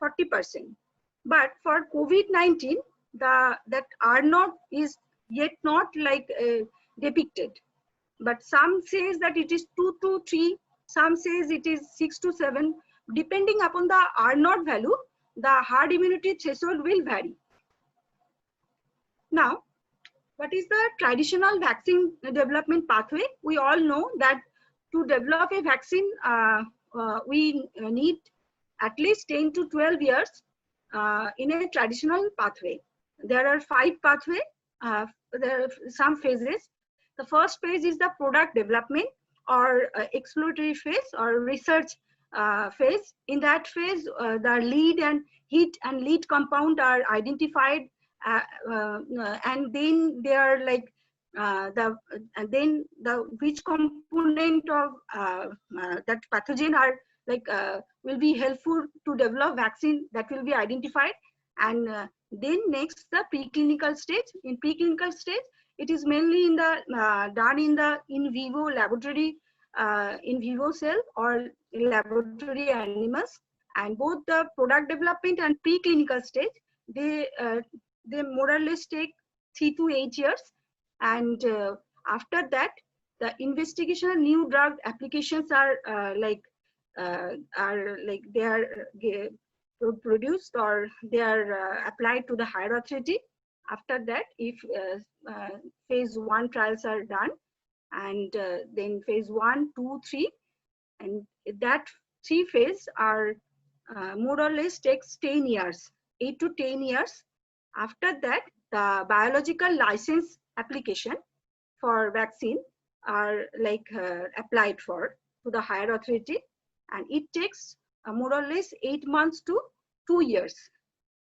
40%. But for COVID-19, that R0 is yet not like depicted. But some says that it is 2 to 3, some says it is 6 to 7. Depending upon the R0 value, the herd immunity threshold will vary. Now, what is the traditional vaccine development pathway? We all know that to develop a vaccine, we need at least 10 to 12 years in a traditional pathway. There are 5 pathways. There are some phases. The first phase is the product development or exploratory phase or research phase. In that phase, the lead and hit and lead compound are identified, and then they are like which component of that pathogen are like will be helpful to develop vaccine, that will be identified. And then next, the preclinical stage. In preclinical stage, it is mainly in the done in the in vivo laboratory, in vivo cell or laboratory animals. And both the product development and preclinical stage, they more or less take 3 to 8 years. And after that, the investigational new drug applications are they are produced or they are applied to the higher authority. After that, if phase 1 trials are done, and then phase 1, 2, 3, and that 3 phase are more or less takes 10 years, 8 to 10 years. After that, the biological license application for vaccine are like applied for to the higher authority, and it takes more or less 8 months to 2 years.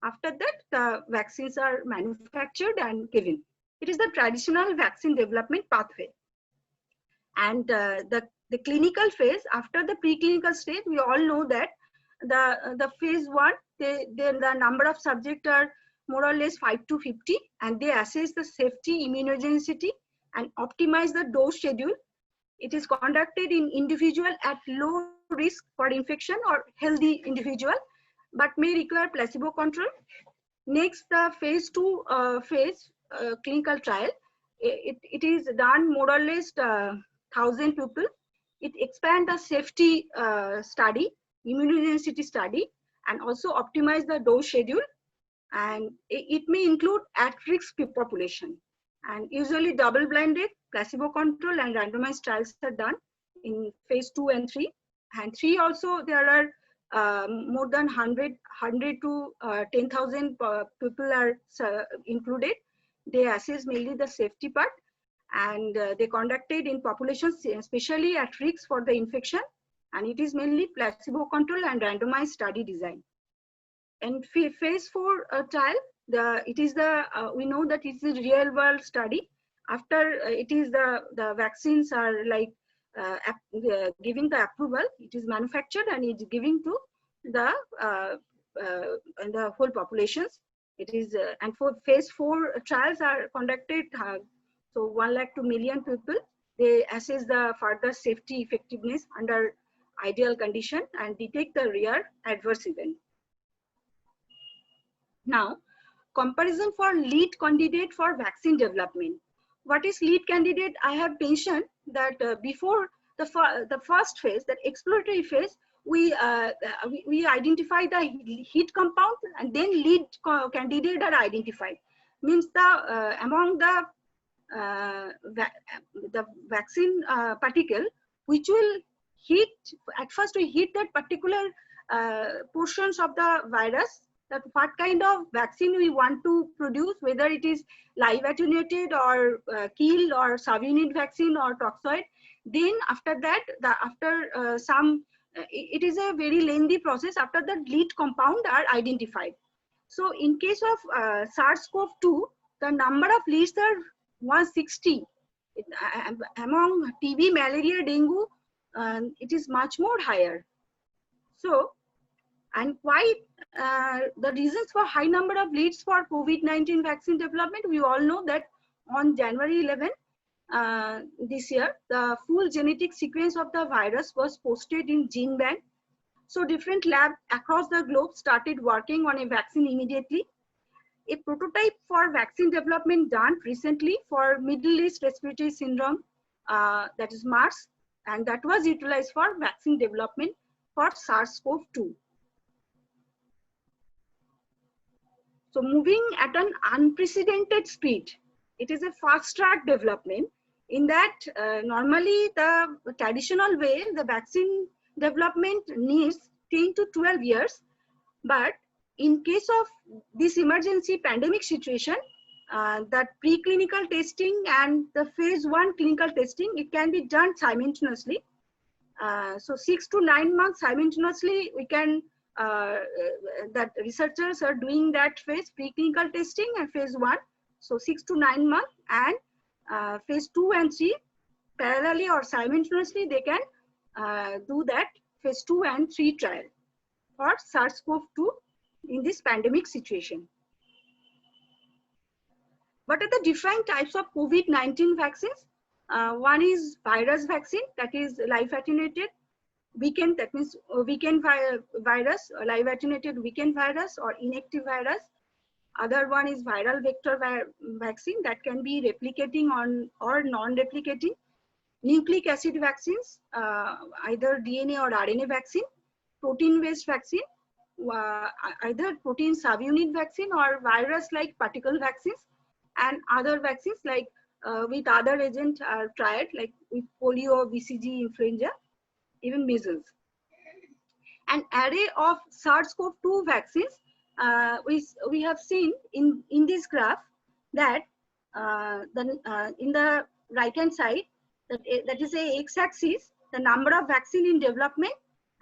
After that, the vaccines are manufactured and given. It is the traditional vaccine development pathway. And the clinical phase, after the preclinical stage, we all know that the phase 1, the number of subjects are more or less 5 to 50, and they assess the safety, immunogenicity, and optimize the dose schedule. It is conducted in individual at low risk for infection or healthy individual, but may require placebo control. Next, the phase 2 clinical trial. It is done more or less 1,000 people. It expands the safety study, immunogenicity study, and also optimize the dose schedule. And it may include at-risk population. And usually double-blinded, placebo control, and randomized trials are done in phase 2 and 3. And 3 also, there are more than 100 to 10,000 people are included. They assess mainly the safety part, and they conducted in populations especially at risk for the infection, and it is mainly placebo control and randomized study design. And phase 4 trial, it is we know that it's a real world study. After it is the vaccines are like giving the approval, it is manufactured and it's giving to the whole populations. It is and for phase 4 trials are conducted. So 1 lakh to million people, they assess the further safety effectiveness under ideal condition and detect the rare adverse event. Now, comparison for lead candidate for vaccine development. What is lead candidate? I have mentioned that before the first phase, that exploratory phase, we identify the hit compound, and then lead candidate are identified. Means among the vaccine particle, which will hit, at first we hit that particular portions of the virus, that what kind of vaccine we want to produce, whether it is live attenuated or killed or subunit vaccine or toxoid. Then after that, it is a very lengthy process. After that, lead compound are identified. So in case of SARS-CoV-2, the number of leads are 160. Among TB, malaria, dengue, it is much more higher. So, and why the reasons for high number of leads for COVID-19 vaccine development? We all know that on January 11 this year, the full genetic sequence of the virus was posted in GenBank. So different labs across the globe started working on a vaccine immediately. A prototype for vaccine development done recently for Middle East Respiratory Syndrome, that is MERS, and that was utilized for vaccine development for SARS-CoV-2. So moving at an unprecedented speed, it is a fast track development in that normally the traditional way, the vaccine development needs 10 to 12 years. But in case of this emergency pandemic situation, that preclinical testing and the phase 1 clinical testing, it can be done simultaneously. So 6 to 9 months simultaneously, we can, that researchers are doing that phase preclinical testing and phase 1. So 6 to 9 months, and phase 2 and 3 parallelly or simultaneously, they can do that phase 2 and 3 trial for SARS-CoV-2 in this pandemic situation. What are the different types of COVID-19 vaccines? One is virus vaccine, that is live attenuated weakened, that means weakened virus, live attenuated weakened virus or inactive virus. Other one is viral vector vaccine that can be replicating on or non-replicating. Nucleic acid vaccines, either DNA or RNA vaccine. Protein-based vaccine, either protein subunit vaccine or virus-like particle vaccines, and other vaccines like with other agents are tried, like with polio, BCG, influenza, even measles. An array of SARS-CoV-2 vaccines, we have seen in this graph that in the right-hand side, that is a x-axis, the number of vaccine in development,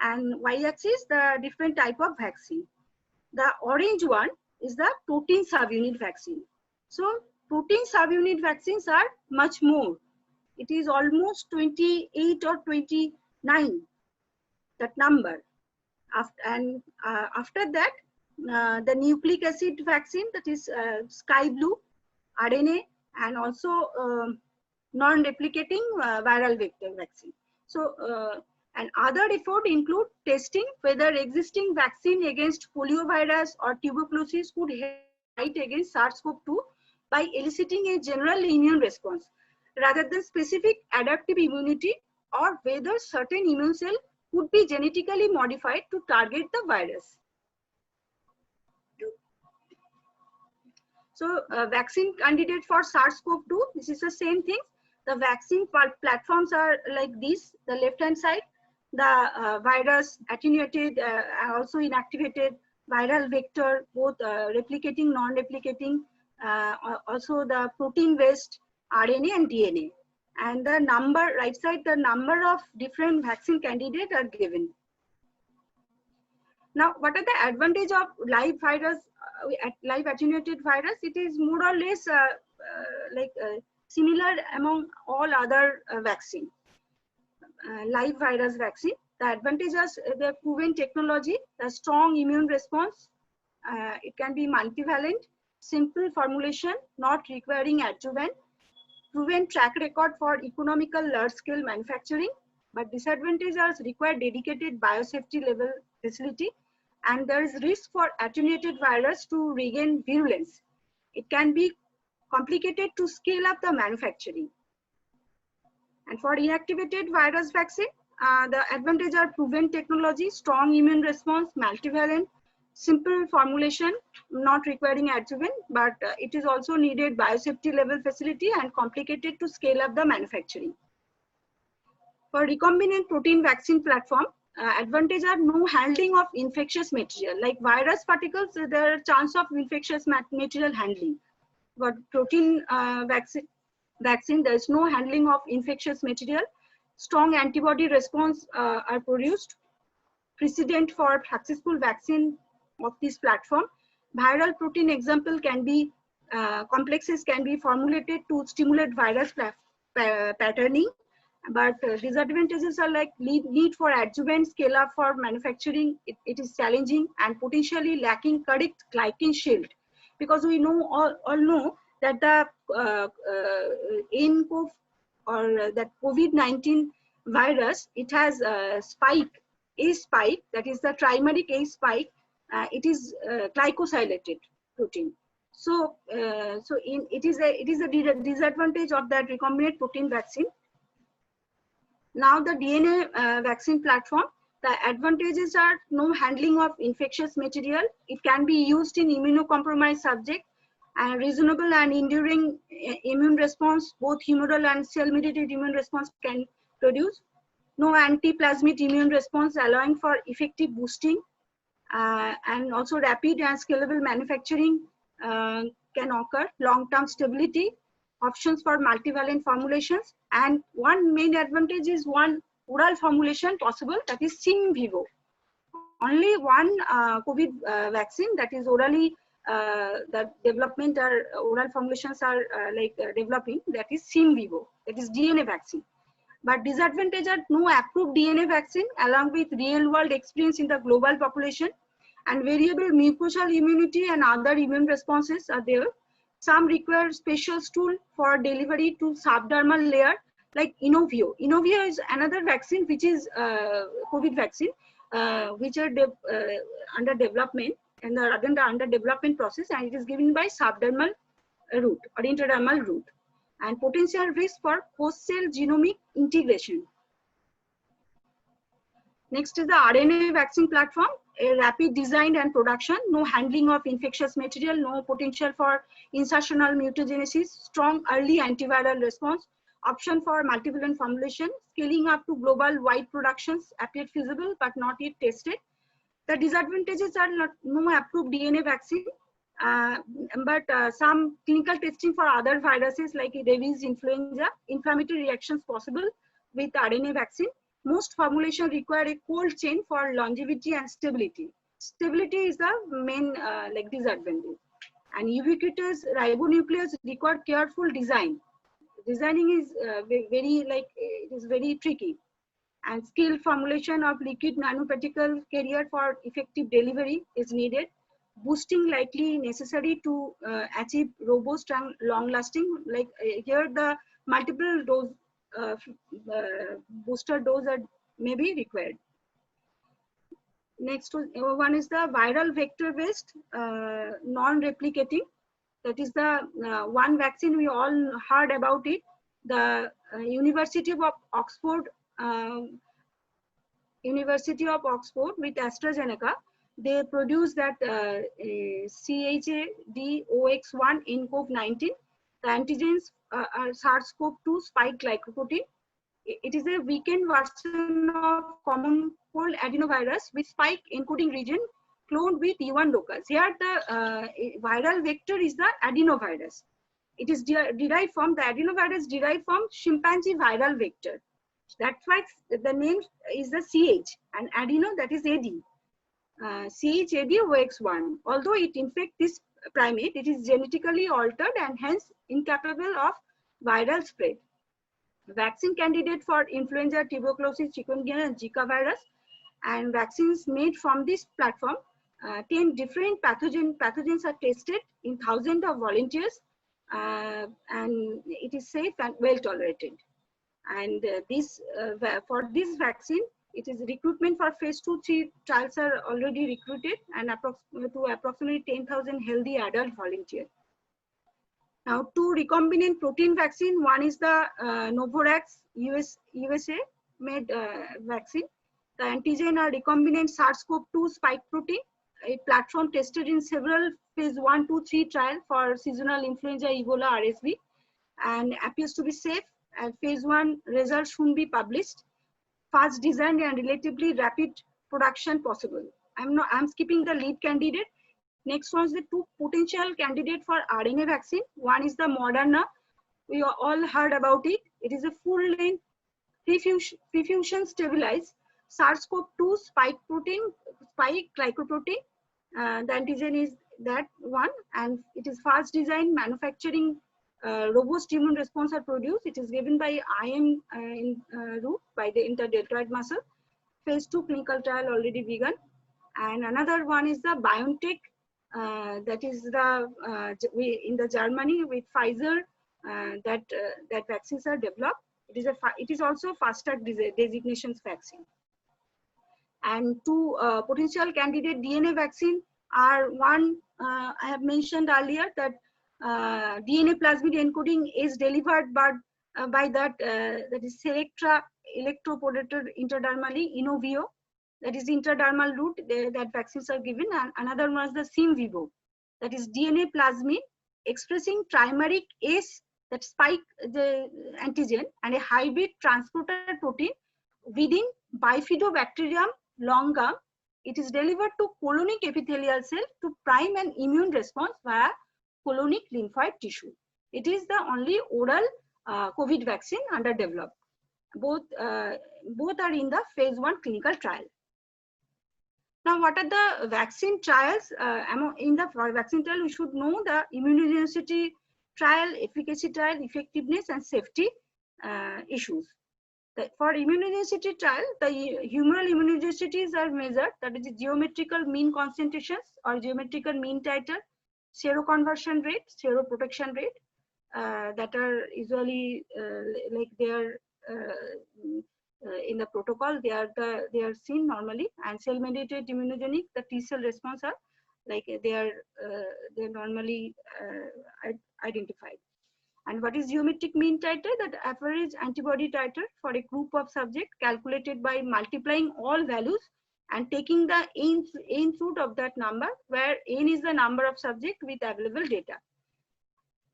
and y-axis, the different type of vaccine. The orange one is the protein subunit vaccine. So protein subunit vaccines are much more. It is almost 28 or 29, that number. After that, the nucleic acid vaccine, that is sky blue, RNA, and also non-replicating viral vector vaccine. So, and other effort include testing whether existing vaccine against poliovirus or tuberculosis could fight against SARS-CoV-2 by eliciting a general immune response rather than specific adaptive immunity, or whether certain immune cell could be genetically modified to target the virus. So vaccine candidate for SARS-CoV-2, this is the same thing. The vaccine platforms are like this, the left-hand side, the virus attenuated, also inactivated viral vector, both replicating, non-replicating, also the protein-based RNA and DNA. And the number, right side, the number of different vaccine candidates are given. Now, what are the advantage of live virus, live attenuated virus? It is more or less similar among all other vaccine. Live virus vaccine, the advantages, the proven technology, the strong immune response, it can be multivalent, simple formulation, not requiring adjuvant, proven track record for economical large-scale manufacturing, but disadvantages require dedicated biosafety level facility, and there is risk for attenuated virus to regain virulence. It can be complicated to scale up the manufacturing. And for inactivated virus vaccine, the advantages are proven technology, strong immune response, multivalent, simple formulation, not requiring adjuvant, but it is also needed biosafety level facility and complicated to scale up the manufacturing. For recombinant protein vaccine platform, advantage are no handling of infectious material. Like virus particles, there are chance of infectious material handling. But protein vaccine, there is no handling of infectious material. Strong antibody response are produced. Precedent for successful vaccine of this platform. Viral protein example can be, complexes can be formulated to stimulate virus patterning. But disadvantages are like need for adjuvant, scale up for manufacturing, it is challenging, and potentially lacking correct glycan shield. Because we know all know that the nCoV or that COVID-19 virus, it has a spike A spike, that is the trimeric A spike, it is glycosylated protein. So, it is a disadvantage of that recombinant protein vaccine. Now the DNA vaccine platform, the advantages are no handling of infectious material. It can be used in immunocompromised subjects, and reasonable and enduring immune response, both humoral and cell-mediated immune response can produce. No anti-plasmid immune response, allowing for effective boosting, and also rapid and scalable manufacturing can occur. Long-term stability, options for multivalent formulations, and one main advantage is one oral formulation possible, that is sim vivo. Only one COVID vaccine that is orally, the development or oral formulations are developing, that is sim vivo, that is DNA vaccine. But disadvantage are no approved DNA vaccine along with real world experience in the global population, and variable mucosal immunity and other immune responses are there. Some require special tool for delivery to subdermal layer like Inovio. Inovio is another vaccine which is COVID vaccine, which are under development and are under development process, and it is given by subdermal route or intradermal route, and potential risk for post-cell genomic integration. Next is the RNA vaccine platform, a rapid design and production, no handling of infectious material, no potential for insertional mutagenesis, strong early antiviral response, option for multivalent formulation, scaling up to global wide productions appear feasible but not yet tested. The disadvantages are no approved DNA vaccine, but some clinical testing for other viruses like rabies, influenza, inflammatory reactions possible with RNA vaccine. Most formulation require a cold chain for longevity and stability. Stability is the main disadvantage. And ubiquitous ribonuclease require careful design. Designing is it is very tricky. And skilled formulation of liquid nanoparticle carrier for effective delivery is needed. Boosting likely necessary to achieve robust and long lasting. Like here the multiple dose booster dose are may be required. Next one is the viral vector based non-replicating. That is the one vaccine we all heard about it. The University of Oxford with AstraZeneca, they produce that ChAd-OX1 nCoV19. The antigens are SARS-CoV-2 spike glycoprotein. It is a weakened version of common cold adenovirus with spike encoding region cloned with E1 locus. Here the viral vector is the adenovirus. It is derived from, the adenovirus derived from chimpanzee viral vector. That's why the name is the CH, and adeno, that is AD. ChAd-OX1. Although it infects this primate, it is genetically altered and hence incapable of viral spread. Vaccine candidate for influenza, tuberculosis, chikungunya, and Zika virus, and vaccines made from this platform. 10 different pathogens are tested in thousands of volunteers, and it is safe and well tolerated. And for this vaccine, it is recruitment for phase 2-3 trials are already recruited, and approximately 10,000 healthy adult volunteers. Now, 2 recombinant protein vaccine. One is the Novavax USA made vaccine. The antigen are recombinant SARS-CoV-2 spike protein, a platform tested in several phase 1, 2, 3 trials for seasonal influenza, Ebola, RSV, and appears to be safe. And phase 1 results should be published. Fast design and relatively rapid production possible. I'm skipping the lead candidate. Next one is the 2 potential candidate for RNA vaccine. One is the Moderna. We all heard about it. It is a full-length prefusion stabilized SARS-CoV-2 spike glycoprotein. The antigen is that one, and it is fast design, manufacturing, robust immune response are produced. It is given by IM route by the interdeltoid muscle. Phase 2 clinical trial already begun. And another one is the BioNTech. That is the in the Germany with Pfizer that vaccines are developed. It is also fast track designations vaccine. And two potential candidate DNA vaccine are one, I have mentioned earlier that DNA plasmid encoding is delivered by that is Selectra electroporator intradermally, Inovio, that is intradermal route that vaccines are given. And another one is the Sim Vivo, that is DNA plasmid expressing trimeric S, that spike the antigen, and a hybrid transporter protein within Bifidobacterium longum. It is delivered to colonic epithelial cell to prime an immune response via colonic lymphoid tissue. It is the only oral COVID vaccine under development. Both are in the phase 1 clinical trial. Now, what are the vaccine trials? In the vaccine trial, we should know the immunogenicity trial, efficacy trial, effectiveness, and safety issues. For immunogenicity trial, the humoral immunogenicities are measured, that is the geometrical mean concentrations or geometrical mean titer, seroconversion rate, seroprotection rate, that are usually like they are in the protocol, they are seen normally. And cell mediated immunogenic, the T cell response are like they're normally identified. And what is geometric mean titer? That average antibody titer for a group of subjects calculated by multiplying all values and taking the nth root of that number, where n is the number of subjects with available data.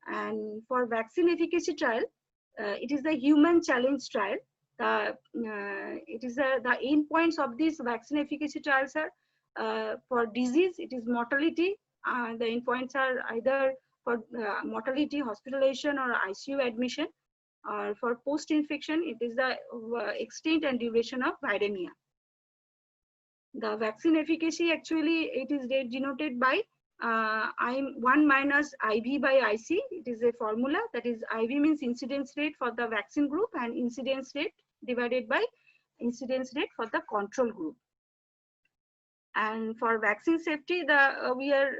And for vaccine efficacy trial, it is the human challenge trial. The endpoints of these vaccine efficacy trials are for disease, it is mortality. The endpoints are either for mortality, hospitalization, or ICU admission. Or for post-infection, it is the extent and duration of viremia. The vaccine efficacy, actually, it is denoted by I1 minus IV by IC. It is a formula, that is IV means incidence rate for the vaccine group and incidence rate divided by incidence rate for the control group. And for vaccine safety, we are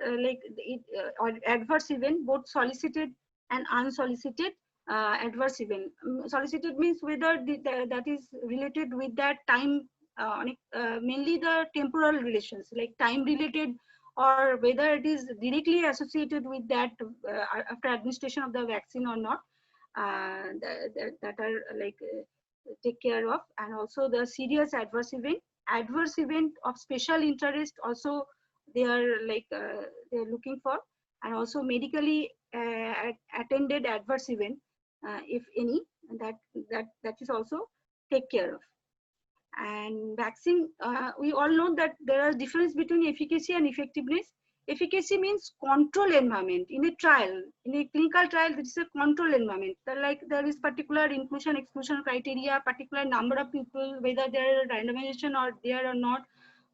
or adverse event, both solicited and unsolicited adverse event. Solicited means whether that is related with that time, mainly the temporal relations, like time related, or whether it is directly associated with that after administration of the vaccine or not, that are like take care of. And also the serious adverse event of special interest also they are like they're looking for. And also medically attended adverse event, if any, that is also take care of. And vaccine, we all know that there are difference between efficacy and effectiveness. Efficacy means control environment. In a trial, in a clinical trial, this is a control environment. There is particular inclusion exclusion criteria, particular number of people, whether there are randomization or there or not.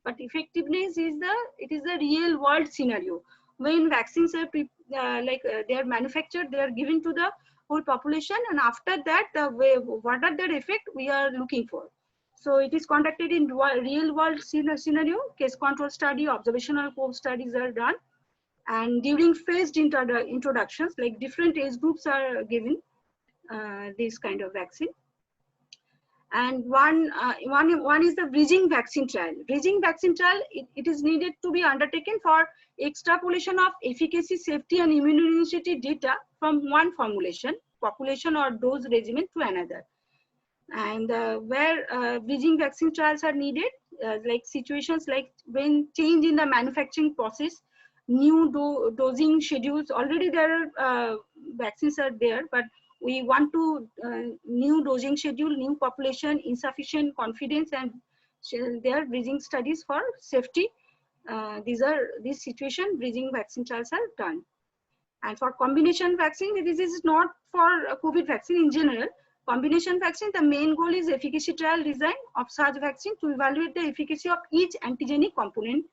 But effectiveness is the real world scenario. When vaccines are they are manufactured, they are given to the whole population, and after that, what are their effect we are looking for. So it is conducted in real world scenario, case control study, observational probe studies are done. And during phased introductions, like different age groups are given this kind of vaccine. And one is the bridging vaccine trial. Bridging vaccine trial, it is needed to be undertaken for extrapolation of efficacy, safety, and immunogenicity data from one formulation, population, or dose regimen to another. And where bridging vaccine trials are needed, like situations like when change in the manufacturing process, new dosing schedules, already there are vaccines are there, but we want to new dosing schedule, new population, insufficient confidence, and there are bridging studies for safety. These situation bridging vaccine trials are done. And for combination vaccine, this is not for COVID vaccine in general. Combination vaccine, the main goal is efficacy trial design of such vaccine to evaluate the efficacy of each antigenic component.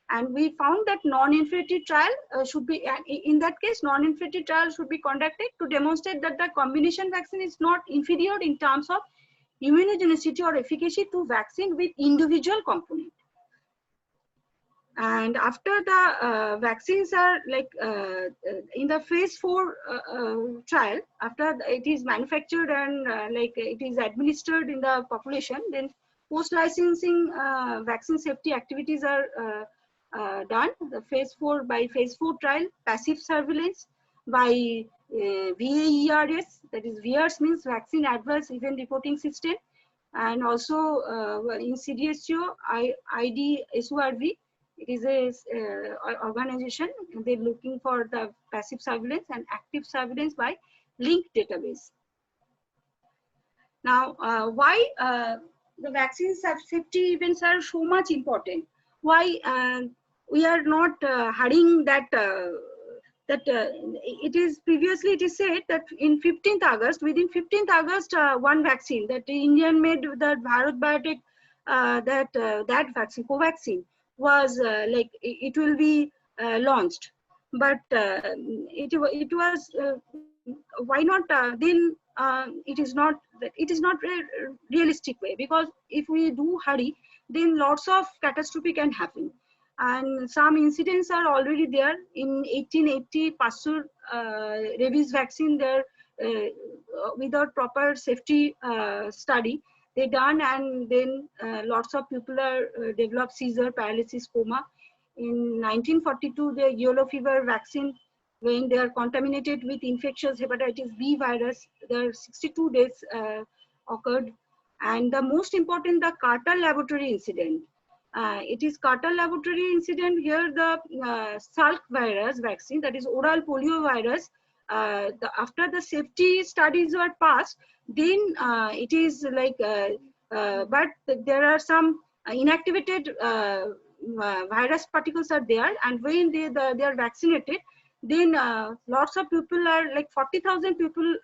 And we found that non-inferiority trial should be, in that case, non-inferiority trial should be conducted to demonstrate that the combination vaccine is not inferior in terms of immunogenicity or efficacy to vaccine with individual component. And after the vaccines are in the phase 4 trial, after it is manufactured and it is administered in the population, then Post-licensing vaccine safety activities are done. The phase 4 trial, passive surveillance by VAERS, that is VAERS means Vaccine Adverse Event Reporting System, and also in CDSCO, IDSORV. It is a organization. They're looking for the passive surveillance and active surveillance by linked database. Now, why the vaccine safety events are so much important? Why we are not hurrying that it is previously it is said that in 15th August, within 15th August, one vaccine that the Indian made, the Bharat Biotech, that vaccine, Covaxin, was like it will be launched. But it was why not then it is not realistic way, because if we do hurry, then lots of catastrophe can happen. And some incidents are already there. In 1880, Pasteur rabies vaccine there without proper safety study they done, and then lots of people are developed seizure, paralysis, coma. In 1942, the yellow fever vaccine, when they are contaminated with infectious hepatitis B virus, there 62 deaths occurred. And the most important, the Carter laboratory incident. It is Carter laboratory incident. Here the Salk virus vaccine, that is oral polio virus, after the safety studies were passed, then it is like, but there are some inactivated virus particles are there, and when they are vaccinated, then lots of people are like 40,000 people,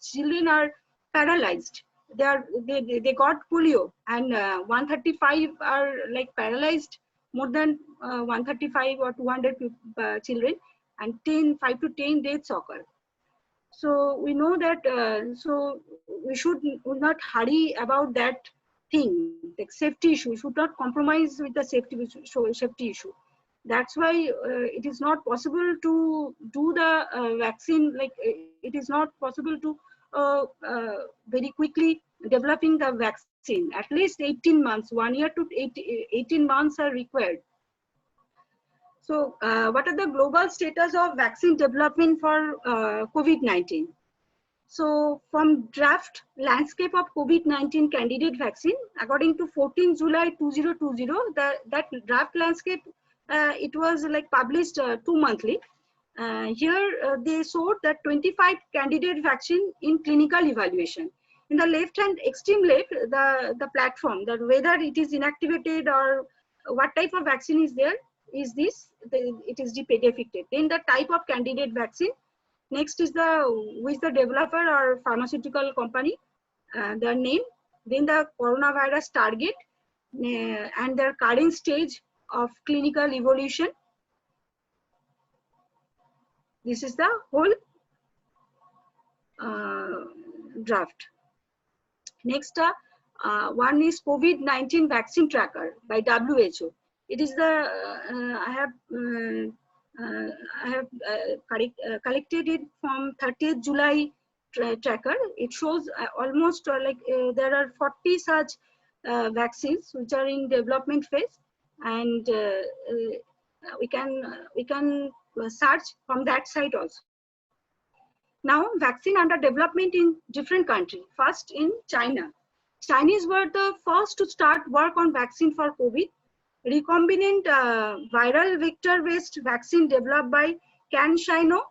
children are paralyzed. They got polio, and 135 are like paralyzed, more than 135 or 200 children, and 5 to 10 deaths occur. So we know that, so we should not hurry about that thing, like safety issue. We should not compromise with the safety issue. That's why it is not possible to do the vaccine, like it is not possible to very quickly developing the vaccine. At least 18 months, 1 year to 18 months are required. So what are the global status of vaccine development for COVID-19? So from draft landscape of COVID-19 candidate vaccine, according to 14 July 2020, that draft landscape, it was like published 2 monthly. Here they showed that 25 candidate vaccine in clinical evaluation. In the left hand extreme left, the platform, that whether it is inactivated or what type of vaccine is there, is this, it is depicted. Then the type of candidate vaccine. Next is with the developer or pharmaceutical company, their name. Then the coronavirus target and their current stage of clinical evolution. This is the whole draft. Next, one is COVID-19 vaccine tracker by WHO. It is the I have collected it from 30th July tracker. It shows almost like there are 40 such vaccines which are in development phase, and we can search from that site also. Now, vaccine under development in different countries. First in China. Chinese were the first to start work on vaccine for COVID. Recombinant viral vector-based vaccine developed by CanSino,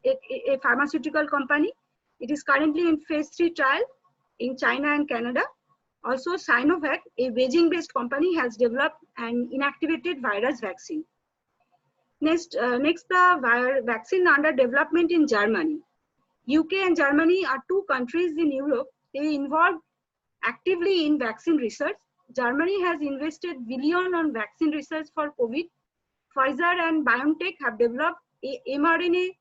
a pharmaceutical company. It is currently in phase 3 trial in China and Canada. Also, Sinovac, a Beijing-based company, has developed an inactivated virus vaccine. Next, the vaccine under development in Germany. UK and Germany are 2 countries in Europe. They involved actively in vaccine research. Germany has invested billions on vaccine research for COVID. Pfizer and BioNTech have developed a mRNA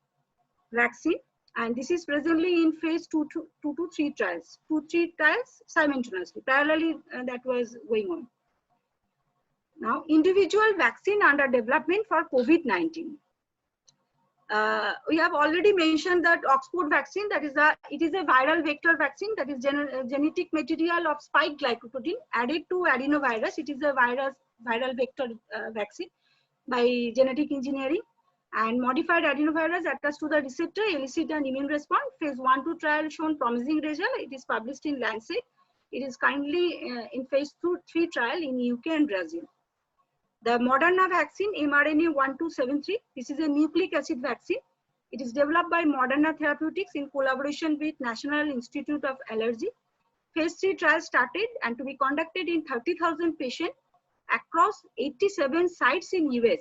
vaccine, and this is presently in phase 2 to 3 trials. 2-3 trials simultaneously, parallelly that was going on. Now, individual vaccine under development for COVID-19. We have already mentioned that Oxford vaccine, that is it is a viral vector vaccine, that is genetic material of spike glycoprotein added to adenovirus. It is a viral vector vaccine by genetic engineering, and modified adenovirus attached to the receptor elicit an immune response. Phase 1-2 trial shown promising result. It is published in Lancet. It is currently in phase 2-3 trial in UK and Brazil. The Moderna vaccine, mRNA 1273, this is a nucleic acid vaccine. It is developed by Moderna Therapeutics in collaboration with National Institute of Allergy. Phase 3 trial started and to be conducted in 30,000 patients across 87 sites in US,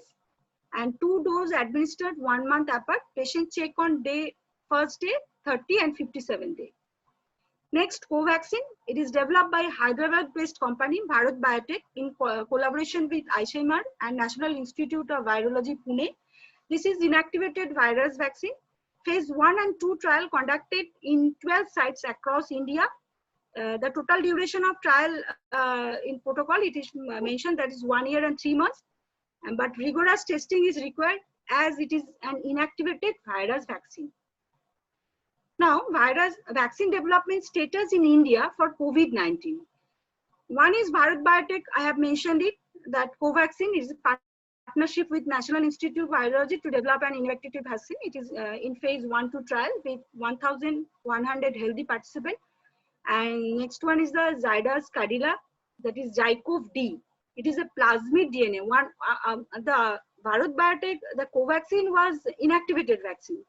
and 2 doses administered 1 month apart. Patients check on first day, 30 and 57 day. Next, Covaxin. It is developed by Hyderabad-based company Bharat Biotech in collaboration with ICMR and National Institute of Virology, Pune. This is inactivated virus vaccine. Phase 1 and 2 trial conducted in 12 sites across India. The total duration of trial in protocol, it is mentioned that is 1 year and 3 months, but rigorous testing is required as it is an inactivated virus vaccine. Now, vaccine development status in India for COVID-19. One is Bharat Biotech, I have mentioned it, that Covaxin is a partnership with National Institute of Virology to develop an inactivated vaccine. It is in phase 1-2 trial with 1,100 healthy participants. And next one is the Zydus Cadila, that is ZyCoV-D. It is a plasmid DNA. The Bharat Biotech, the Covaxin was inactivated vaccine.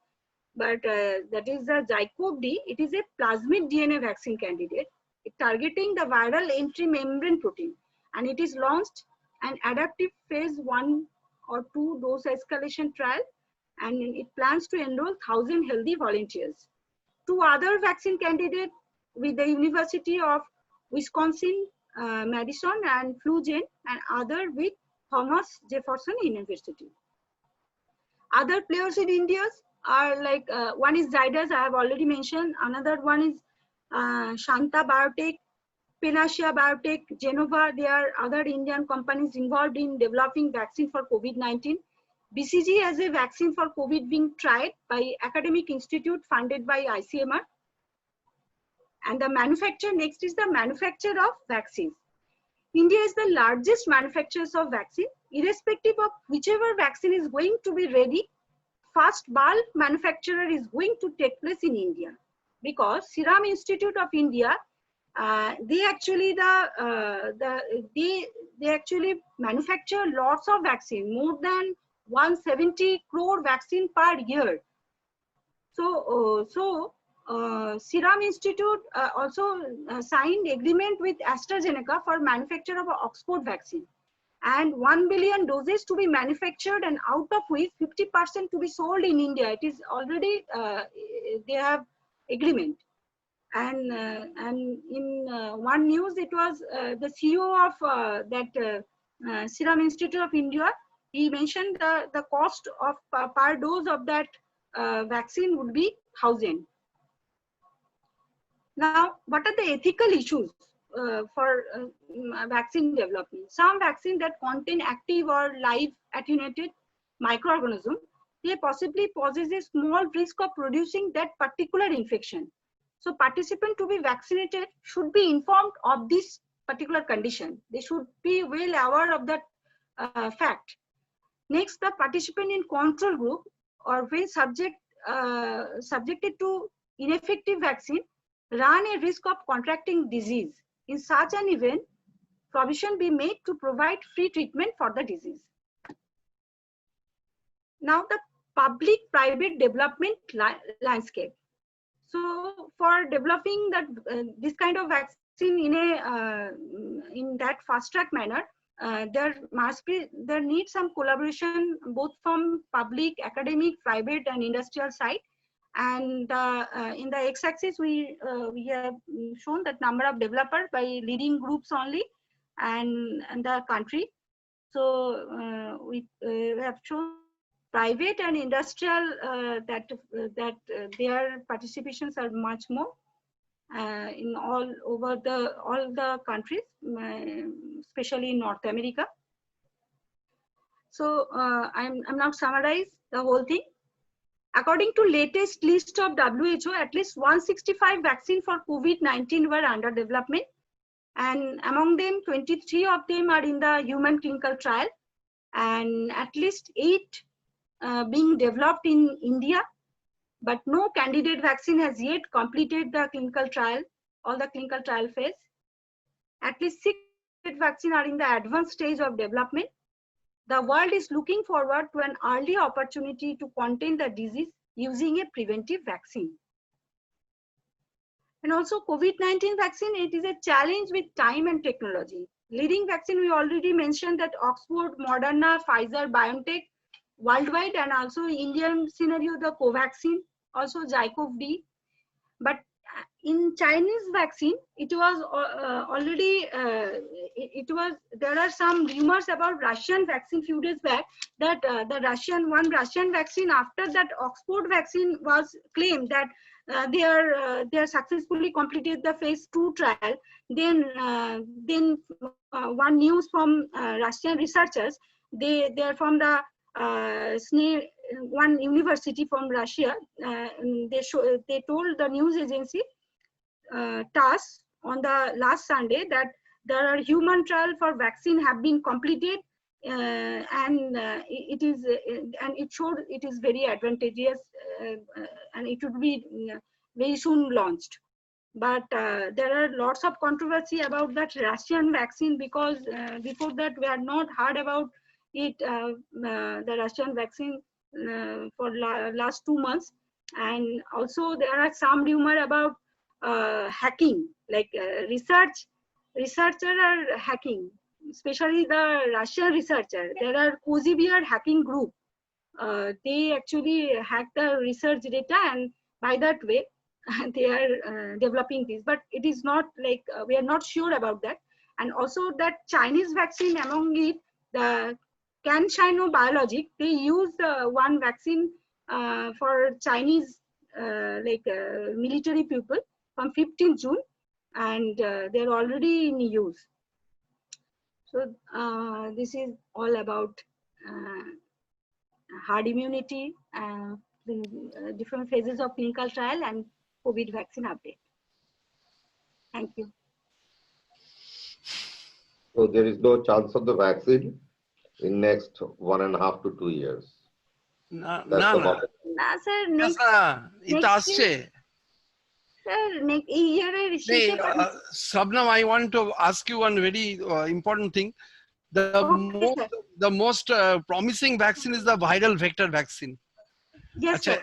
But that is the ZyCoV-D. It is a plasmid DNA vaccine candidate. It targeting the viral entry membrane protein, and it is launched an adaptive phase 1 or 2 dose escalation trial, and it plans to enroll 1,000 healthy volunteers. 2 other vaccine candidates with the University of Wisconsin, Madison and FluGen, and other with Thomas Jefferson University. Other players in India are like, one is Zydus, I have already mentioned. Another one is Shanta Biotech, Panacea Biotech, Genova. There are other Indian companies involved in developing vaccine for COVID-19. BCG has a vaccine for COVID being tried by academic institute funded by ICMR. And the manufacturer, next is the manufacturer of vaccines. India is the largest manufacturers of vaccine. Irrespective of whichever vaccine is going to be ready, first bulk manufacturer is going to take place in India, because Serum Institute of India, they actually they actually manufacture lots of vaccine, more than 170 crore vaccine per year. So Serum Institute also signed agreement with AstraZeneca for manufacture of Oxford vaccine, and 1 billion doses to be manufactured, and out of which 50% to be sold in India. It is already they have agreement. And in one news, it was the CEO of that Serum Institute of India. He mentioned the cost of per dose of that vaccine would be 1,000. Now, what are the ethical issues for vaccine development? Some vaccines that contain active or live attenuated microorganism, they possibly poses a small risk of producing that particular infection. So participant to be vaccinated should be informed of this particular condition. They should be well aware of that fact. Next, the participant in control group or when subjected to ineffective vaccine run a risk of contracting disease. In such an event, provision be made to provide free treatment for the disease. Now, the public-private development landscape. So, for developing that this kind of vaccine in that fast-track manner, there needs some collaboration both from public, academic, private, and industrial side. And in the x-axis, we have shown that number of developers by leading groups only, and the country. So we have shown private and industrial that their participations are much more in all the countries, especially in North America. So I'm now summarize the whole thing. According to latest list of WHO, at least 165 vaccines for COVID-19 were under development. And among them, 23 of them are in the human clinical trial, and at least 8 being developed in India. But no candidate vaccine has yet completed the clinical trial, all the clinical trial phase. At least 6 vaccines are in the advanced stage of development. The world is looking forward to an early opportunity to contain the disease using a preventive vaccine. And also COVID-19 vaccine, it is a challenge with time and technology. Leading vaccine, we already mentioned that Oxford, Moderna, Pfizer, BioNTech, worldwide, and also Indian scenario, the Covaxin, also ZyCoV-D. But in Chinese vaccine, it was already, there are some rumors about Russian vaccine few days back that one Russian vaccine, after that Oxford vaccine was claimed that they are successfully completed the phase 2 trial. Then one news from Russian researchers, they are from the one university from Russia. They told the news agency TASS on the last Sunday that there are human trial for vaccine have been completed, and it showed it is very advantageous, and it would be very soon launched. But there are lots of controversy about that Russian vaccine, because before that we had not heard about it, the Russian vaccine for last 2 months. And also there are some rumor about hacking, like researchers are hacking, especially the Russian researcher. There are Cozy Bear hacking group. They actually hack the research data, and by that way they are developing this. But it is not like we are not sure about that. And also that Chinese vaccine, among it, the CanSino Biologic, they use one vaccine for Chinese military people from 15th June, and they're already in use. So this is all about herd immunity, different phases of clinical trial, and COVID vaccine update. Thank you. So there is no chance of the vaccine in next 1.5 to 2 years. No, sir, next year, Shabnam, I want to ask you one very important thing. The most promising vaccine is the viral vector vaccine. Yes, sir.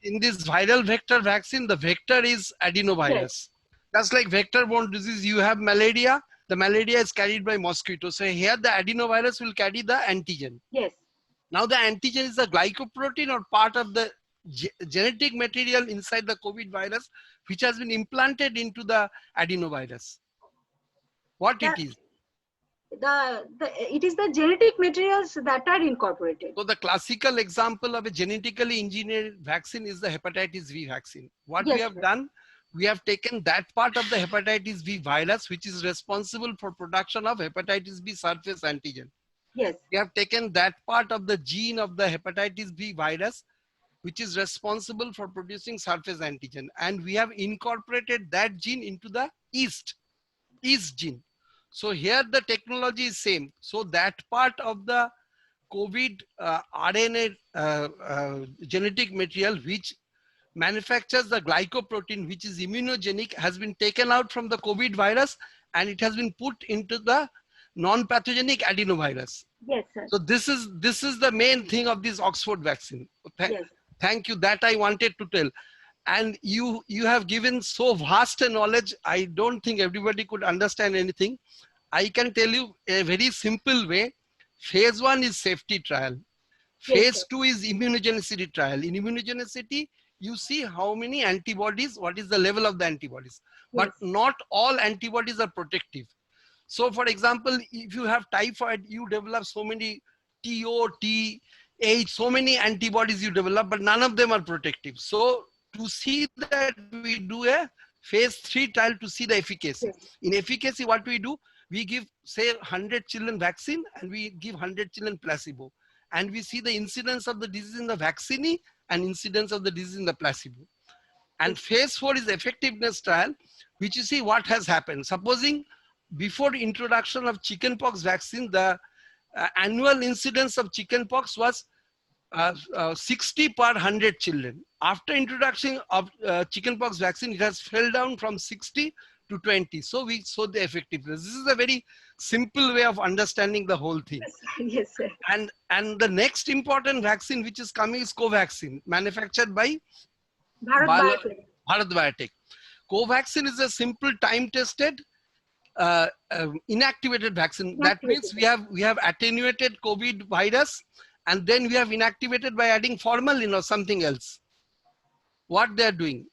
In this viral vector vaccine, the vector is adenovirus. Yes. Just like vector-borne disease, you have malaria. The malaria is carried by mosquito. So here the adenovirus will carry the antigen. Yes. Now the antigen is a glycoprotein or part of the genetic material inside the COVID virus, which has been implanted into the adenovirus. What it is? It is the genetic materials that are incorporated. So the classical example of a genetically engineered vaccine is the hepatitis V vaccine. What we have done, we have taken that part of the hepatitis V virus, which is responsible for production of hepatitis B surface antigen. Yes. We have taken that part of the gene of the hepatitis B virus, which is responsible for producing surface antigen. And we have incorporated that gene into the yeast gene. So here the technology is same. So that part of the COVID RNA genetic material, which manufactures the glycoprotein, which is immunogenic, has been taken out from the COVID virus, and it has been put into the non-pathogenic adenovirus. Yes, sir. So this is the main thing of this Oxford vaccine. Yes. Thank you. That I wanted to tell. And you have given so vast a knowledge. I don't think everybody could understand anything. I can tell you a very simple way. Phase 1 is safety trial. Phase 2 is immunogenicity trial. In immunogenicity, you see how many antibodies, what is the level of the antibodies. But not all antibodies are protective. So for example, if you have typhoid, you develop so many TO, TH, so many antibodies you develop, but none of them are protective. So to see that, we do a phase 3 trial to see the efficacy. Yes. In efficacy, what we do, we give say 100 children vaccine and we give 100 children placebo. and we see the incidence of the disease in the vaccinee and incidence of the disease in the placebo. And phase 4 is effectiveness trial, which you see what has happened. Supposing before introduction of chickenpox vaccine, the annual incidence of chickenpox was 60 per 100 children. After introduction of chickenpox vaccine, it has fell down from 60 to 20. So we saw the effectiveness. This is a very simple way of understanding the whole thing. Yes, sir. And the next important vaccine which is coming is Covaxin, manufactured by Bharat Biotech. Bharat Biotech. Covaxin is a simple time-tested inactivated vaccine. That means we have attenuated COVID virus, and then we have inactivated by adding formalin or something else. What they are doing?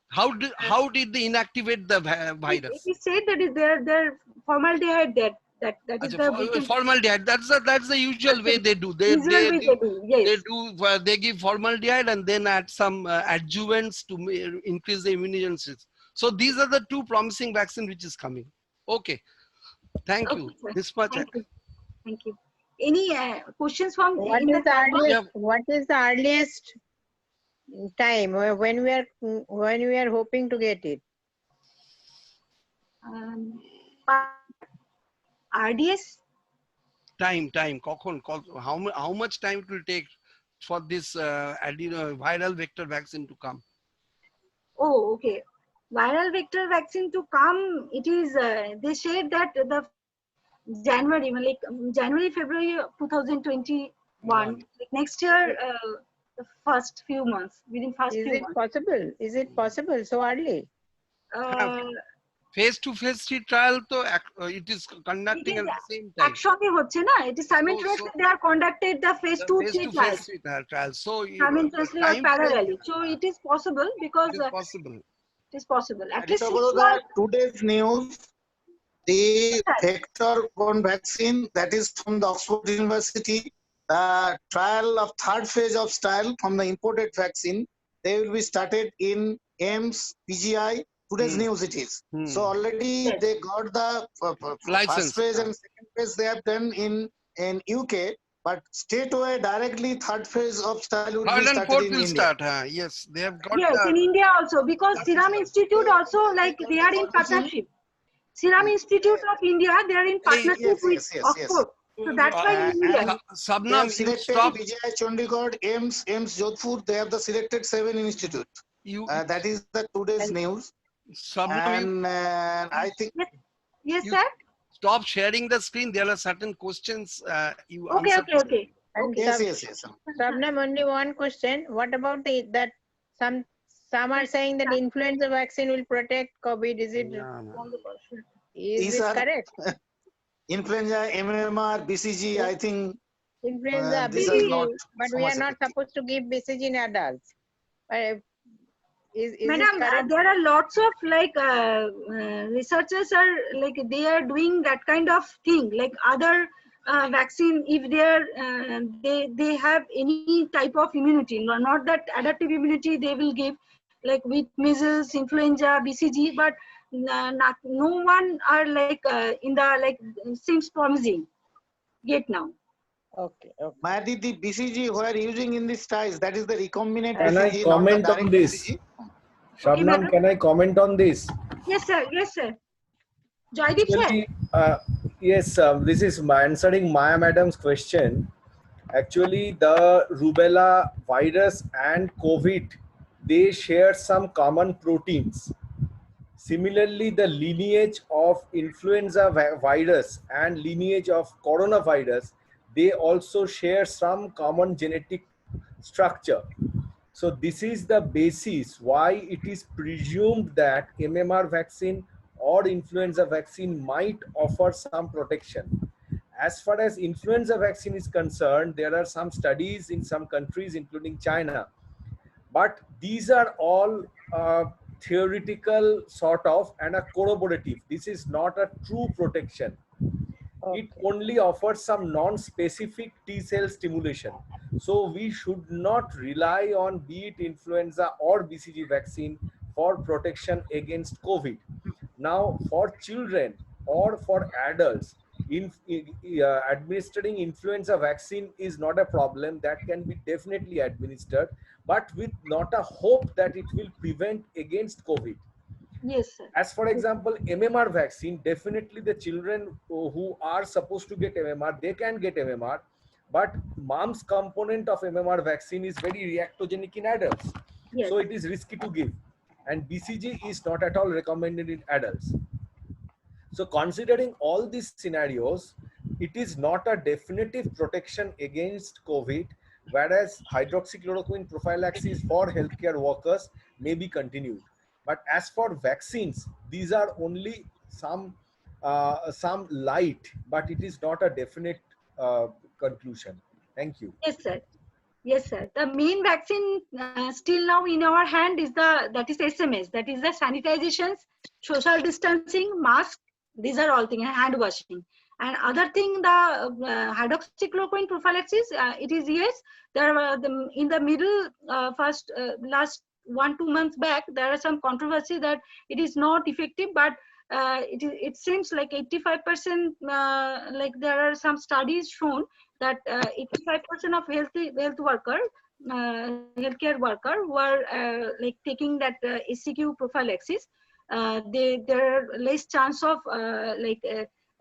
How did they inactivate the virus? He said that their formaldehyde that is the formaldehyde. That's the usual way they do. They give formaldehyde and then add some adjuvants to increase the immunity system. So these are the two promising vaccines which is coming. Okay. Thank you. Sir. This much. Thank you. Any questions from what is the earliest time when we are hoping to get it? RDS? Time. How much time it will take for this viral vector vaccine to come? Oh, okay. Viral vector vaccine to come, it is, they said that the January, February 2021, like next year, the first few months, within first few months. Is it possible so early? Phase 2, phase 3 trial, it is conducting at the same time. It is simultaneously they are conducted the phase 2, 3 trials. So simultaneously or parallelly. So it is possible because it is possible. At least today's news, the vector-borne vaccine that is from the Oxford University, trial of third phase of trial from the imported vaccine, they will be started in AIIMS, PGI. Today's news it is. So already they got the first phase and second phase they have done in UK, but straight away directly third phase of trial will be started in India. Yes, they have got. Yes, in India also, because Serum Institute also, like, they are in partnership. Serum Institute of India, they are in partnership with Oxford. So that's why in India. Sabnam, stop. Vijay Chandigarh, AIIMS Jodhpur, they have the selected 7 institute. That is the today's news. Sabnam, and I think. Yes, sir. Stop sharing the screen. There are certain questions you answer. Okay. Yes. Sabnam, only one question. What about that some are saying that influenza vaccine will protect COVID? Is it correct? Influenza, MMR, BCG, I think. Influenza, BCG, but we are not supposed to give BCG in adults. Madam, there are lots of researchers are they are doing that kind of thing, like other vaccine, if they have any type of immunity, not that adaptive immunity they will give, like with measles, influenza, BCG, but no one are in the seems promising yet now. Okay. Madhi, the BCG who are using in these trials, that is the recombinant Can BCG. I comment on this? Shabnam, can I comment on this? Yes, sir. Joydeep sir. Yes, this is answering Maya Madam's question. Actually, the rubella virus and COVID, they share some common proteins. Similarly, the lineage of influenza virus and lineage of coronavirus, they also share some common genetic structure. So this is the basis why it is presumed that MMR vaccine or influenza vaccine might offer some protection. As far as influenza vaccine is concerned, there are some studies in some countries, including China. But these are all theoretical sort of and a corroborative. This is not a true protection. It only offers some non-specific T-cell stimulation. So we should not rely on be it influenza or BCG vaccine for protection against COVID. Now for children or for adults, Administering influenza vaccine is not a problem, that can be definitely administered, but with not a hope that it will prevent against COVID. Yes, sir. As for example, MMR vaccine, definitely the children who are supposed to get MMR, they can get MMR, but mumps component of MMR vaccine is very reactogenic in adults. Yes. So it is risky to give, and BCG is not at all recommended in adults. So considering all these scenarios, it is not a definitive protection against COVID, whereas hydroxychloroquine prophylaxis for healthcare workers may be continued. But as for vaccines, these are only some light, but it is not a definite conclusion. Thank you. Yes, sir. Yes, sir. The main vaccine still now in our hand is that is SMS. That is the sanitizations, social distancing, mask. These are all things. Hand washing. And other thing, the hydroxychloroquine prophylaxis. It is yes. There were in the middle last 1-2 months back, there are some controversy that it is not effective, but it seems like 85%. Like there are some studies shown that 85% of healthcare worker were like taking that SCQ prophylaxis. There are less chance of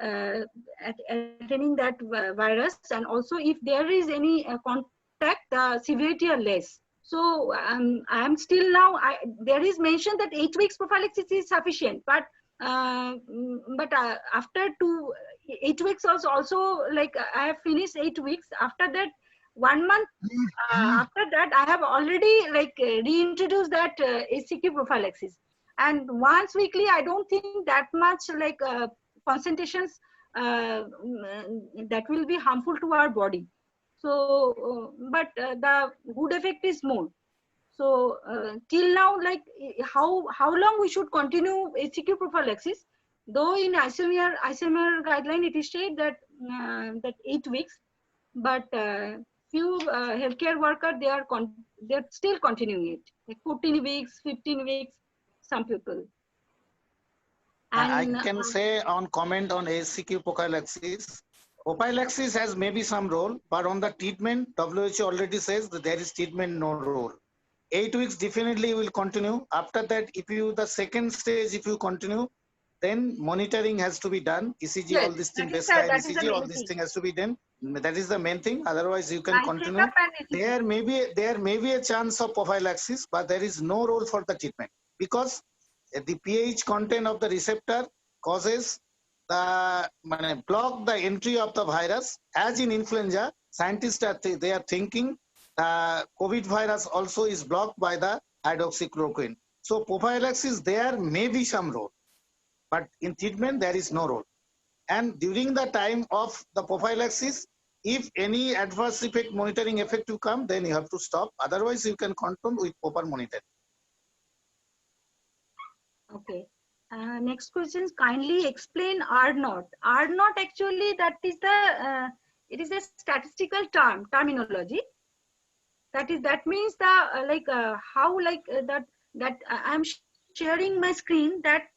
attaining that virus, and also if there is any contact, the severity are less. So I am still now. There is mention that 8 weeks prophylaxis is sufficient, but after 8 weeks also like I have finished 8 weeks. After that, 1 month after that, I have already like reintroduced that SCQ prophylaxis, and once weekly. I don't think that much like concentrations that will be harmful to our body. So, but the good effect is more. So till now, like how long we should continue SCQ prophylaxis? Though in ICMR guideline it is said that that 8 weeks, but few healthcare workers they're still continuing it, like 14 weeks, 15 weeks, some people. And I can say on comment on SCQ prophylaxis. Prophylaxis has maybe some role, but on the treatment, WHO already says that there is treatment no role. 8 weeks definitely will continue. After that, if you the second stage, if you continue, then monitoring has to be done. ECG, yes, all this thing, that is baseline the ECG, all main this thing. thing has to be done. That is the main thing. Otherwise, you can And continue. checkup and ECG. There may be a chance of prophylaxis, but there is no role for the treatment because the pH content of the receptor causes the block the entry of the virus. As in influenza, scientists are they are thinking COVID virus also is blocked by the hydroxychloroquine. So prophylaxis there may be some role, but in treatment there is no role. And during the time of the prophylaxis, if any adverse effect monitoring effect to come, then you have to stop. Otherwise, you can control with proper monitoring. Okay. Next question is kindly explain R naught. R naught actually that is the it is a statistical terminology. That means the how that I'm sharing my screen that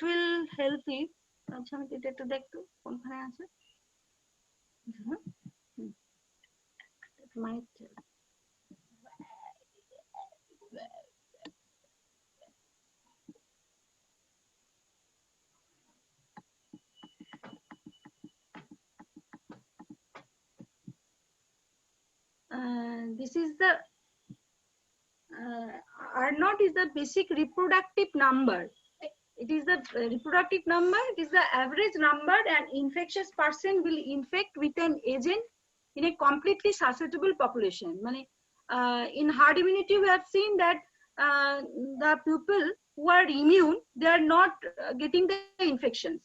will help you. আচ্ছা আমি এটা একটু দেখতো কোনখানে আছে it might this is the R naught is the basic reproductive number. It is the reproductive number. It is the average number an infectious person will infect with an agent in a completely susceptible population. In herd immunity, we have seen that the people who are immune, they are not getting the infections.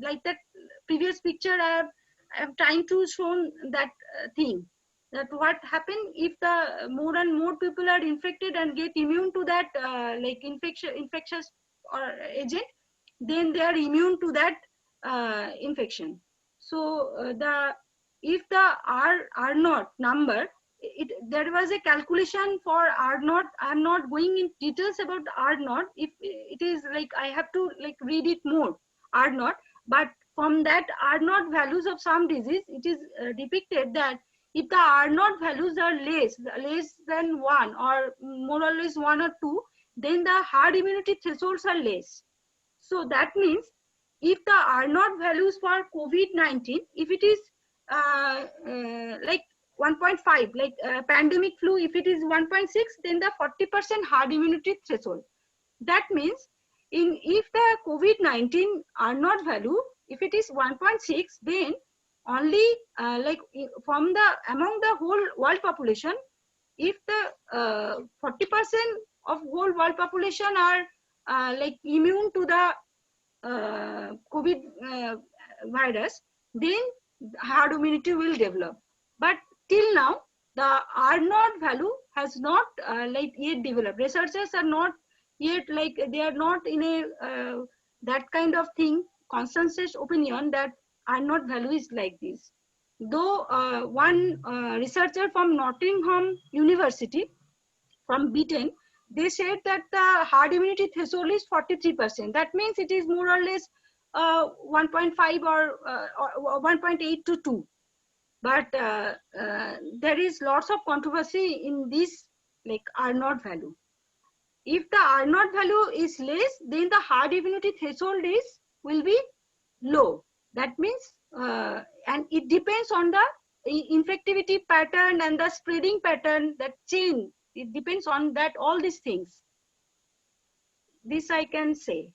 Like that previous picture, I have trying to show that thing. That what happen if the more and more people are infected and get immune to that like infectious or agent, then they are immune to that infection. So if the R naught number, there was a calculation for R naught. I'm not going in details about R naught. If it is like I have to like read it more R naught, but from that R naught values of some disease, it is depicted that if the R naught values are less than 1 or more or less 1 or 2, then the herd immunity thresholds are less. So that means if the R naught values for COVID-19, if it is like 1.5, like pandemic flu, if it is 1.6, then the 40% herd immunity threshold. That means if the COVID-19 R naught value, if it is 1.6, then only like from the among the whole world population, if the 40% of whole world population are like immune to the COVID virus, then herd immunity will develop. But till now, the R naught value has not like yet developed. Researchers are not yet like, they are not in a that kind of thing, consensus opinion that R naught value is like this. Though one researcher from Nottingham University, from Britain, they said that the herd immunity threshold is 43%. That means it is more or less 1.5 or 1.8 to 2. But there is lots of controversy in this like R naught value. If the R naught value is less, then the herd immunity threshold will be low. That means, and it depends on the infectivity pattern and the spreading pattern, that chain. It depends on that, all these things. This I can say.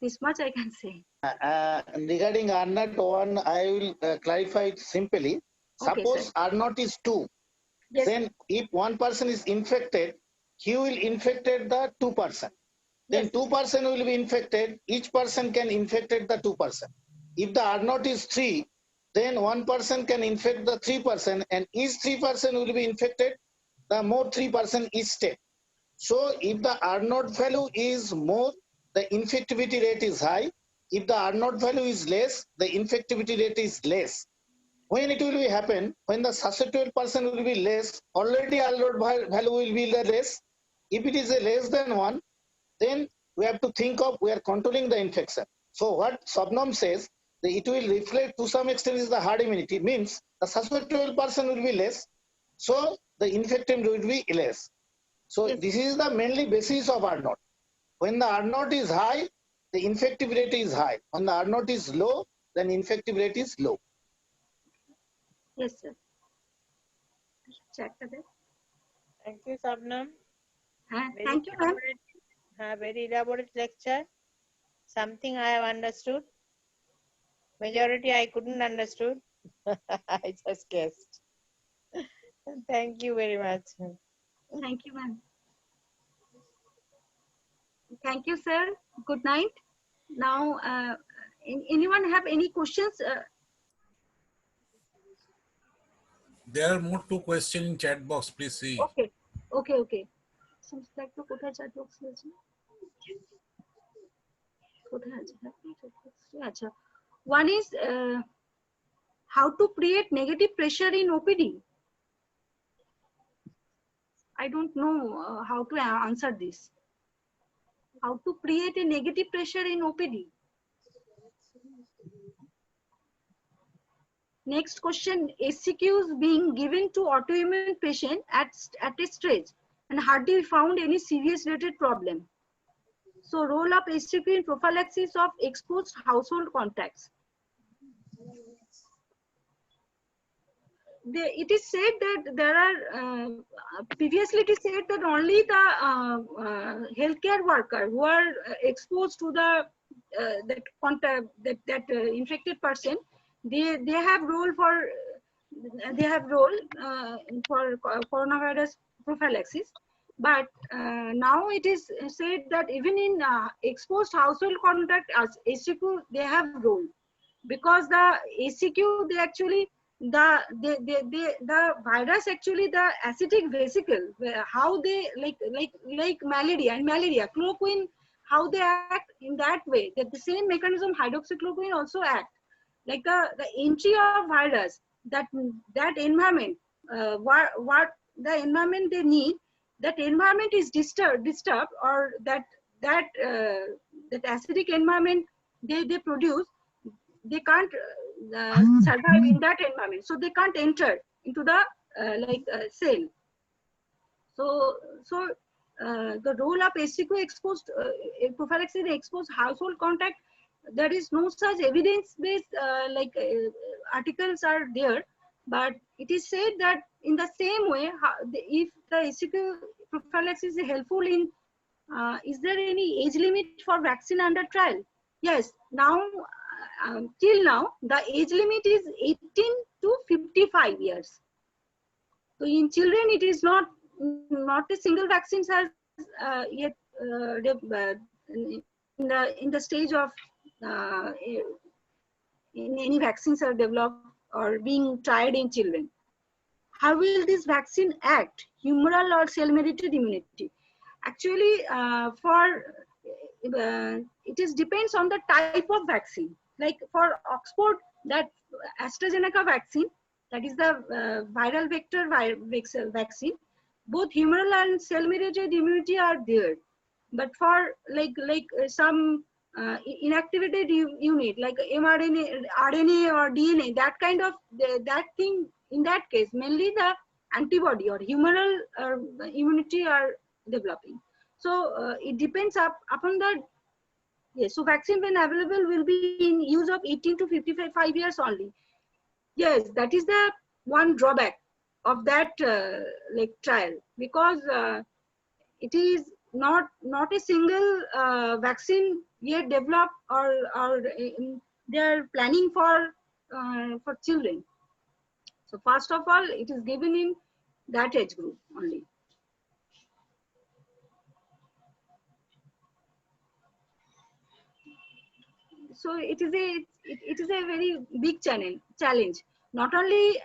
This much I can say. Regarding R naught 1, I will clarify it simply. Okay, Suppose sir. R naught is 2. Yes. Then if one person is infected, he will infected the 2%. Then Yes. 2% will be infected. Each person can infected the 2%. If the R naught is 3, then one person can infect the 3%, and each 3% will be infected the more 3% each step. So if the R naught value is more, the infectivity rate is high. If the R naught value is less, the infectivity rate is less. When it will be happen, when the susceptible person will be less, already R naught value will be less. If it is a less than 1, then we have to think of, we are controlling the infection. So what Shabnam says, that it will reflect to some extent is the herd immunity, means the susceptible person will be less, so the infected will be less. So Yes. this is the mainly basis of R naught. When the R naught is high, the infective rate is high. When the R naught is low, then infective rate is low. Yes, sir. Check that. Thank you, Sabnam. Thank you, ma'am. Very elaborate lecture. Something I have understood. Majority I couldn't understood. I just guessed. Thank you very much. Thank you, ma'am. Thank you, sir. Good night. Now, anyone have any questions? There are more 2 questions in chat box. Please see. Okay, okay. Seems like the কোথায় chat box আছে? কোথায় আছে? আচ্ছা. One is how to create negative pressure in OPD. I don't know how to answer this. How to create a negative pressure in OPD. Next question, SCQs being given to autoimmune patient at a stage, and hardly found any serious related problem. So role of SCQ in prophylaxis of exposed household contacts. It is said that there are, previously it is said that only the healthcare worker who are exposed to the that contact, that infected person, they have role for coronavirus prophylaxis. But now it is said that even in exposed household contact as SCQ, they have role, because the SCQ, they actually the virus, actually the acidic vesicle, how they like malaria, chloroquine, how they act in that way, that the same mechanism hydroxychloroquine also act. Like the entry of virus, that environment, what the environment they need, that environment is disturbed, or that acidic environment they produce, they can't survive in that environment, so they can't enter into the cell. So the role of SCQ exposed prophylaxis in exposed household contact, there is no such evidence-based articles are there, but it is said that in the same way, if the SCQ prophylaxis is helpful in, is there any age limit for vaccine under trial? Yes, now till now the age limit is 18 to 55 years. So in children, it is not a single vaccine has yet in the stage of in any vaccines are developed or being tried in children. How will this vaccine act? Humoral or cell-mediated immunity? Actually, it is depends on the type of vaccine. Like for Oxford, that AstraZeneca vaccine, that is the viral vector vaccine, both humoral and cell-mediated immunity are there. But for some inactivated unit like mRNA, RNA or DNA, that kind of that thing, in that case, mainly the antibody or humoral immunity are developing. So it depends upon the, yes, so vaccine when available will be in use of 18 to 55 years only. Yes, that is the one drawback of that trial, because it is not a single vaccine yet developed or they are planning for children. So first of all, it is given in that age group only. So it is a very big challenge. Not only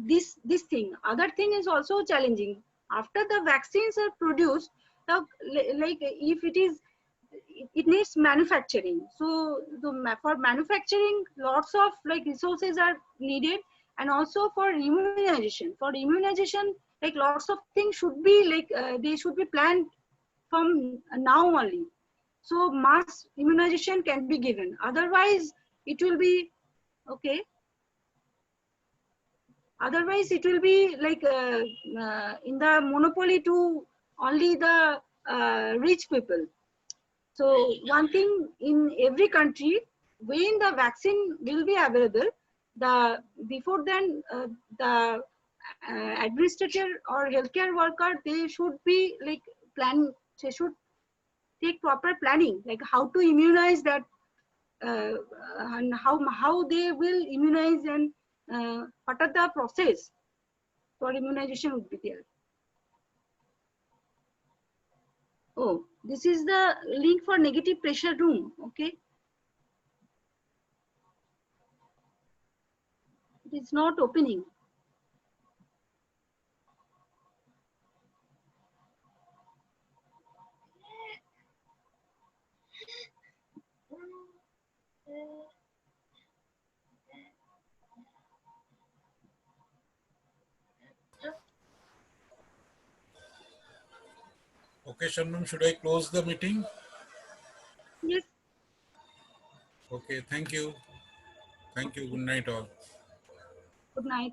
this thing, other thing is also challenging. After the vaccines are produced, now, if it needs manufacturing. So for manufacturing, lots of resources are needed, and also for immunization. For immunization, lots of things should be they should be planned from now only. So mass immunization can be given. Otherwise, it will be okay. Otherwise, it will be in the monopoly to only the rich people. So one thing, in every country, when the vaccine will be available, before then the administrator or healthcare worker, they should be they should take proper planning, like how to immunize that and how they will immunize, and what are the process for immunization would be there. Oh, this is the link for negative pressure room. Okay, it is not opening. Okay, Shabnam, should I close the meeting? Yes. Okay, thank you. Thank you. Good night all. Good night.